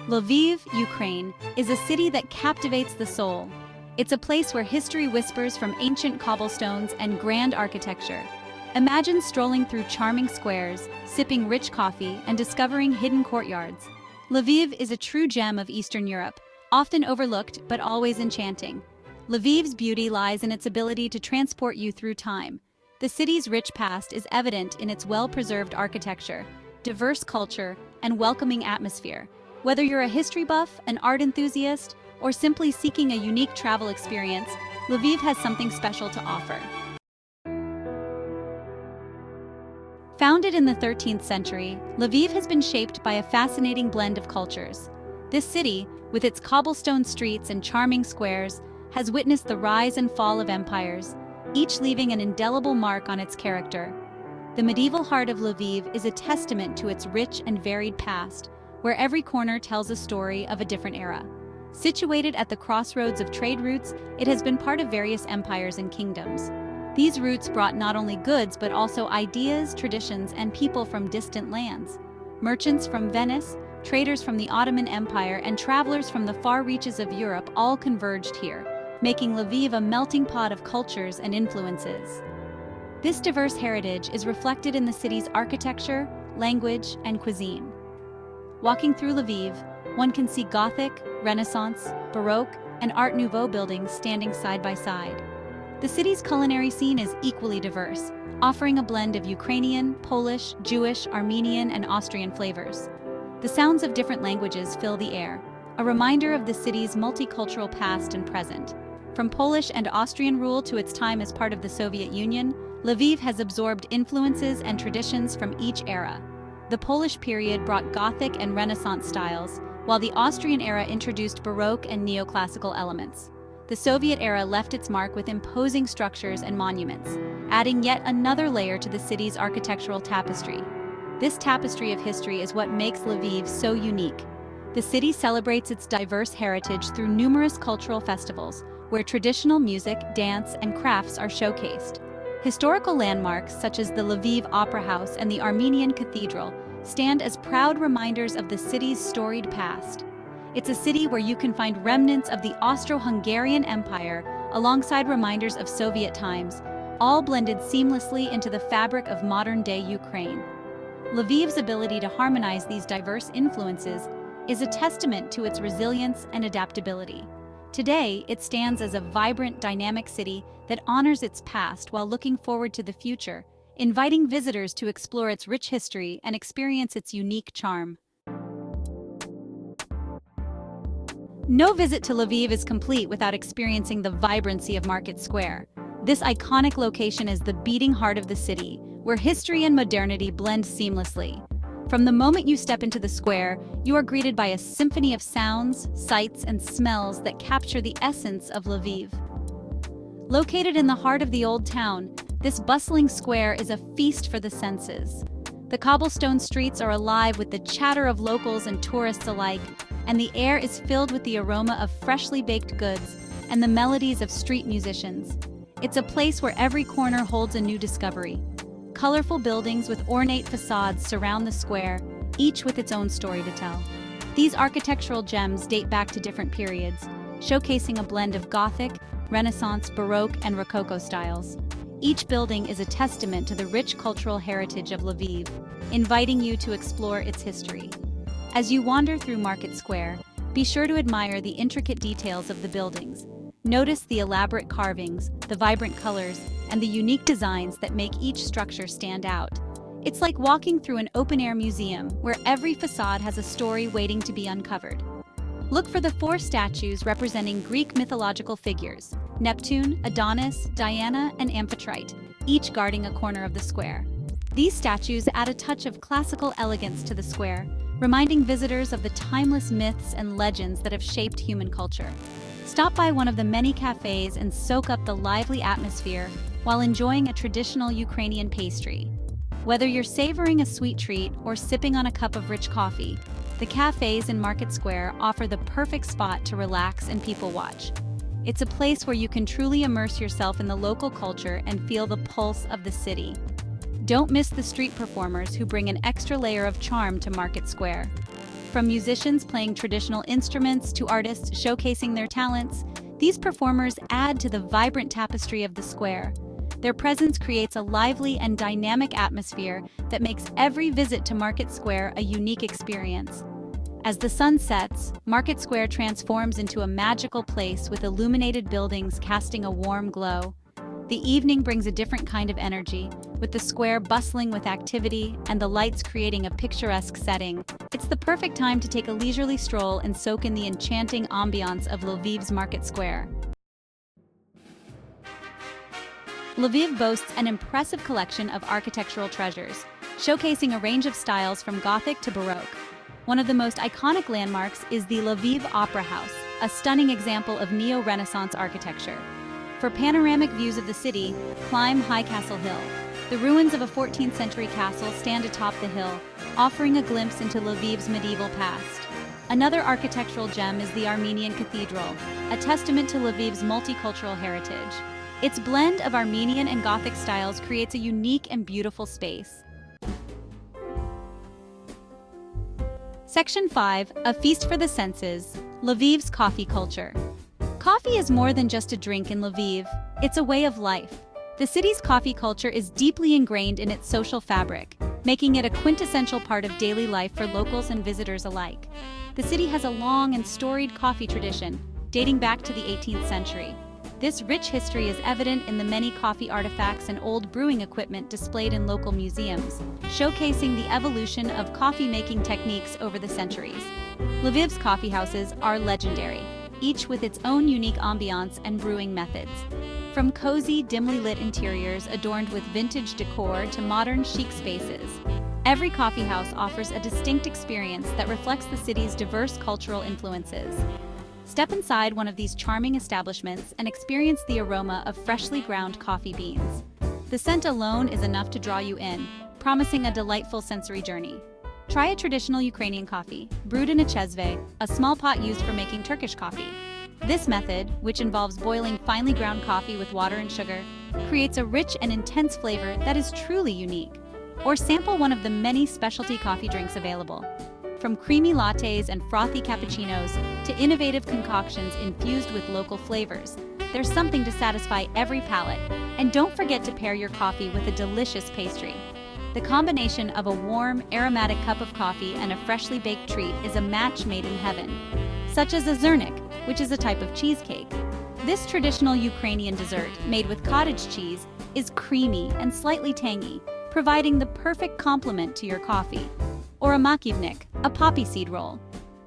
Lviv, Ukraine, is a city that captivates the soul. It's a place where history whispers from ancient cobblestones and grand architecture. Imagine strolling through charming squares, sipping rich coffee, and discovering hidden courtyards. Lviv is a true gem of Eastern Europe, often overlooked but always enchanting. Lviv's beauty lies in its ability to transport you through time. The city's rich past is evident in its well-preserved architecture, diverse culture, and welcoming atmosphere. Whether you're a history buff, an art enthusiast, or simply seeking a unique travel experience, Lviv has something special to offer. Founded in the 13th century, Lviv has been shaped by a fascinating blend of cultures. This city, with its cobblestone streets and charming squares, has witnessed the rise and fall of empires, each leaving an indelible mark on its character. The medieval heart of Lviv is a testament to its rich and varied past, where every corner tells a story of a different era. Situated at the crossroads of trade routes, it has been part of various empires and kingdoms. These routes brought not only goods but also ideas, traditions, and people from distant lands. Merchants from Venice, traders from the Ottoman Empire, and travelers from the far reaches of Europe all converged here, making Lviv a melting pot of cultures and influences. This diverse heritage is reflected in the city's architecture, language, and cuisine. Walking through Lviv, one can see Gothic, Renaissance, Baroque, and Art Nouveau buildings standing side by side. The city's culinary scene is equally diverse, offering a blend of Ukrainian, Polish, Jewish, Armenian, and Austrian flavors. The sounds of different languages fill the air, a reminder of the city's multicultural past and present. From Polish and Austrian rule to its time as part of the Soviet Union, Lviv has absorbed influences and traditions from each era. The Polish period brought Gothic and Renaissance styles, while the Austrian era introduced Baroque and neoclassical elements. The Soviet era left its mark with imposing structures and monuments, adding yet another layer to the city's architectural tapestry. This tapestry of history is what makes Lviv so unique. The city celebrates its diverse heritage through numerous cultural festivals, where traditional music, dance, and crafts are showcased. Historical landmarks such as the Lviv Opera House and the Armenian Cathedral stand as proud reminders of the city's storied past. It's a city where you can find remnants of the Austro-Hungarian Empire alongside reminders of Soviet times, all blended seamlessly into the fabric of modern-day Ukraine. Lviv's ability to harmonize these diverse influences is a testament to its resilience and adaptability. Today, it stands as a vibrant, dynamic city that honors its past while looking forward to the future, inviting visitors to explore its rich history and experience its unique charm. No visit to Lviv is complete without experiencing the vibrancy of Market Square. This iconic location is the beating heart of the city, where history and modernity blend seamlessly. From the moment you step into the square, you are greeted by a symphony of sounds, sights, and smells that capture the essence of Lviv. Located in the heart of the old town, this bustling square is a feast for the senses. The cobblestone streets are alive with the chatter of locals and tourists alike, and the air is filled with the aroma of freshly baked goods and the melodies of street musicians. It's a place where every corner holds a new discovery. Colorful buildings with ornate facades surround the square, each with its own story to tell. These architectural gems date back to different periods, showcasing a blend of Gothic, Renaissance, Baroque, and Rococo styles. Each building is a testament to the rich cultural heritage of Lviv, inviting you to explore its history. As you wander through Market Square, be sure to admire the intricate details of the buildings. Notice the elaborate carvings, the vibrant colors, and the unique designs that make each structure stand out. It's like walking through an open-air museum where every facade has a story waiting to be uncovered. Look for the 4 statues representing Greek mythological figures: Neptune, Adonis, Diana, and Amphitrite, each guarding a corner of the square. These statues add a touch of classical elegance to the square, reminding visitors of the timeless myths and legends that have shaped human culture. Stop by one of the many cafes and soak up the lively atmosphere while enjoying a traditional Ukrainian pastry. Whether you're savoring a sweet treat or sipping on a cup of rich coffee, the cafes in Market Square offer the perfect spot to relax and people watch. It's a place where you can truly immerse yourself in the local culture and feel the pulse of the city. Don't miss the street performers who bring an extra layer of charm to Market Square. From musicians playing traditional instruments to artists showcasing their talents, these performers add to the vibrant tapestry of the square. Their presence creates a lively and dynamic atmosphere that makes every visit to Market Square a unique experience. As the sun sets, Market Square transforms into a magical place with illuminated buildings casting a warm glow. The evening brings a different kind of energy, with the square bustling with activity and the lights creating a picturesque setting. It's the perfect time to take a leisurely stroll and soak in the enchanting ambiance of Lviv's Market Square. Lviv boasts an impressive collection of architectural treasures, showcasing a range of styles from Gothic to Baroque. One of the most iconic landmarks is the Lviv Opera House, a stunning example of Neo-Renaissance architecture. For panoramic views of the city, climb High Castle Hill. The ruins of a 14th century castle stand atop the hill, offering a glimpse into Lviv's medieval past. Another architectural gem is the Armenian Cathedral, a testament to Lviv's multicultural heritage. Its blend of Armenian and Gothic styles creates a unique and beautiful space. Section 5, A Feast for the Senses, Lviv's Coffee Culture. Coffee is more than just a drink in Lviv, it's a way of life. The city's coffee culture is deeply ingrained in its social fabric, making it a quintessential part of daily life for locals and visitors alike. The city has a long and storied coffee tradition, dating back to the 18th century. This rich history is evident in the many coffee artifacts and old brewing equipment displayed in local museums, showcasing the evolution of coffee-making techniques over the centuries. Lviv's coffee houses are legendary, each with its own unique ambiance and brewing methods. From cozy, dimly lit interiors adorned with vintage decor to modern chic spaces, every coffee house offers a distinct experience that reflects the city's diverse cultural influences. Step inside one of these charming establishments and experience the aroma of freshly ground coffee beans. The scent alone is enough to draw you in, promising a delightful sensory journey. Try a traditional Ukrainian coffee, brewed in a chezve, a small pot used for making Turkish coffee. This method, which involves boiling finely ground coffee with water and sugar, creates a rich and intense flavor that is truly unique. Or sample one of the many specialty coffee drinks available. From creamy lattes and frothy cappuccinos to innovative concoctions infused with local flavors, there's something to satisfy every palate. And don't forget to pair your coffee with a delicious pastry. The combination of a warm, aromatic cup of coffee and a freshly baked treat is a match made in heaven, such as a zernik, which is a type of cheesecake. This traditional Ukrainian dessert, made with cottage cheese, is creamy and slightly tangy, providing the perfect complement to your coffee. Or a makivnik, a poppy seed roll.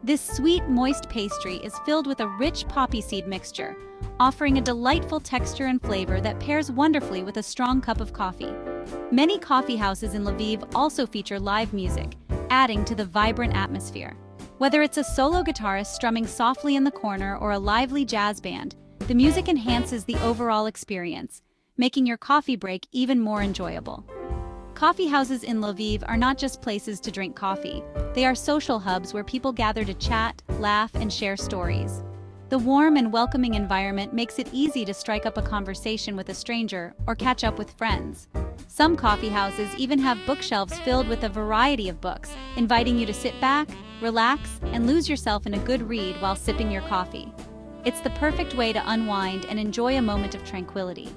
This sweet, moist pastry is filled with a rich poppy seed mixture, offering a delightful texture and flavor that pairs wonderfully with a strong cup of coffee. Many coffee houses in Lviv also feature live music, adding to the vibrant atmosphere. Whether it's a solo guitarist strumming softly in the corner or a lively jazz band, the music enhances the overall experience, making your coffee break even more enjoyable. Coffee houses in Lviv are not just places to drink coffee. They are social hubs where people gather to chat, laugh, and share stories. The warm and welcoming environment makes it easy to strike up a conversation with a stranger or catch up with friends. Some coffee houses even have bookshelves filled with a variety of books, inviting you to sit back, relax, and lose yourself in a good read while sipping your coffee. It's the perfect way to unwind and enjoy a moment of tranquility.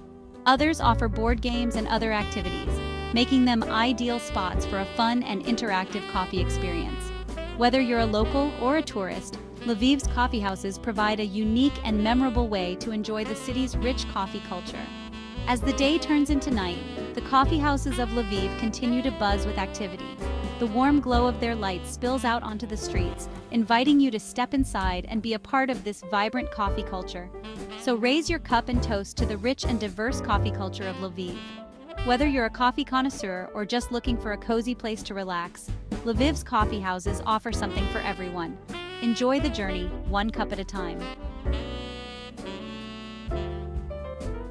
Others offer board games and other activities, making them ideal spots for a fun and interactive coffee experience. Whether you're a local or a tourist, Lviv's coffee houses provide a unique and memorable way to enjoy the city's rich coffee culture. As the day turns into night, the coffee houses of Lviv continue to buzz with activity. The warm glow of their lights spills out onto the streets, inviting you to step inside and be a part of this vibrant coffee culture. So raise your cup and toast to the rich and diverse coffee culture of Lviv. Whether you're a coffee connoisseur or just looking for a cozy place to relax, Lviv's coffee houses offer something for everyone. Enjoy the journey, one cup at a time.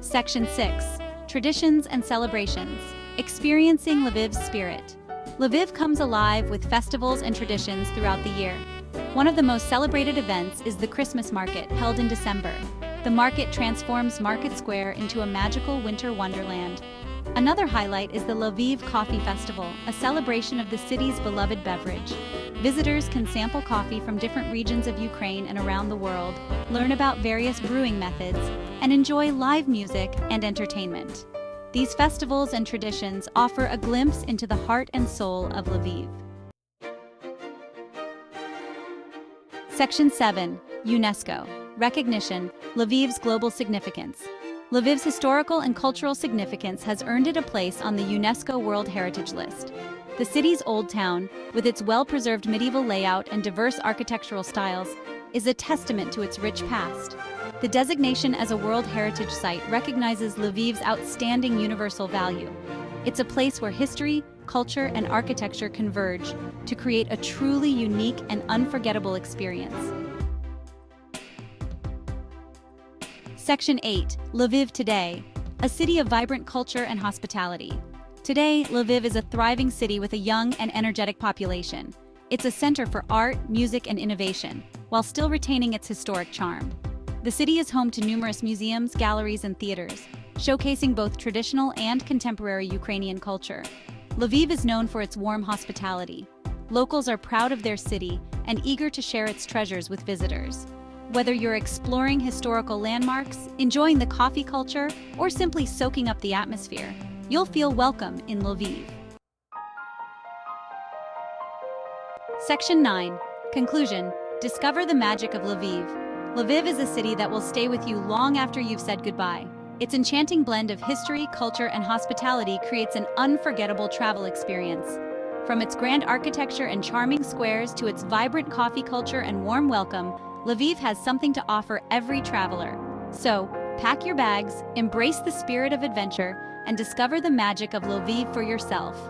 Section 6. Traditions and Celebrations. Experiencing Lviv's Spirit. Lviv comes alive with festivals and traditions throughout the year. One of the most celebrated events is the Christmas market, held in December. The market transforms Market Square into a magical winter wonderland. Another highlight is the Lviv Coffee Festival, a celebration of the city's beloved beverage. Visitors can sample coffee from different regions of Ukraine and around the world, learn about various brewing methods, and enjoy live music and entertainment. These festivals and traditions offer a glimpse into the heart and soul of Lviv. Section 7. UNESCO. Recognition, Lviv's global significance. Lviv's historical and cultural significance has earned it a place on the UNESCO World Heritage List. The city's old town, with its well-preserved medieval layout and diverse architectural styles, is a testament to its rich past. The designation as a World Heritage Site recognizes Lviv's outstanding universal value. It's a place where history, culture, and architecture converge to create a truly unique and unforgettable experience. Section 8. Lviv Today, a city of vibrant culture and hospitality. Today, Lviv is a thriving city with a young and energetic population. It's a center for art, music, and innovation, while still retaining its historic charm. The city is home to numerous museums, galleries, and theaters, showcasing both traditional and contemporary Ukrainian culture. Lviv is known for its warm hospitality. Locals are proud of their city and eager to share its treasures with visitors. Whether you're exploring historical landmarks, enjoying the coffee culture, or simply soaking up the atmosphere, you'll feel welcome in Lviv. Section 9. Conclusion. Discover the magic of Lviv. Lviv is a city that will stay with you long after you've said goodbye. Its enchanting blend of history, culture, and hospitality creates an unforgettable travel experience. From its grand architecture and charming squares to its vibrant coffee culture and warm welcome, Lviv has something to offer every traveler. So, pack your bags, embrace the spirit of adventure, and discover the magic of Lviv for yourself.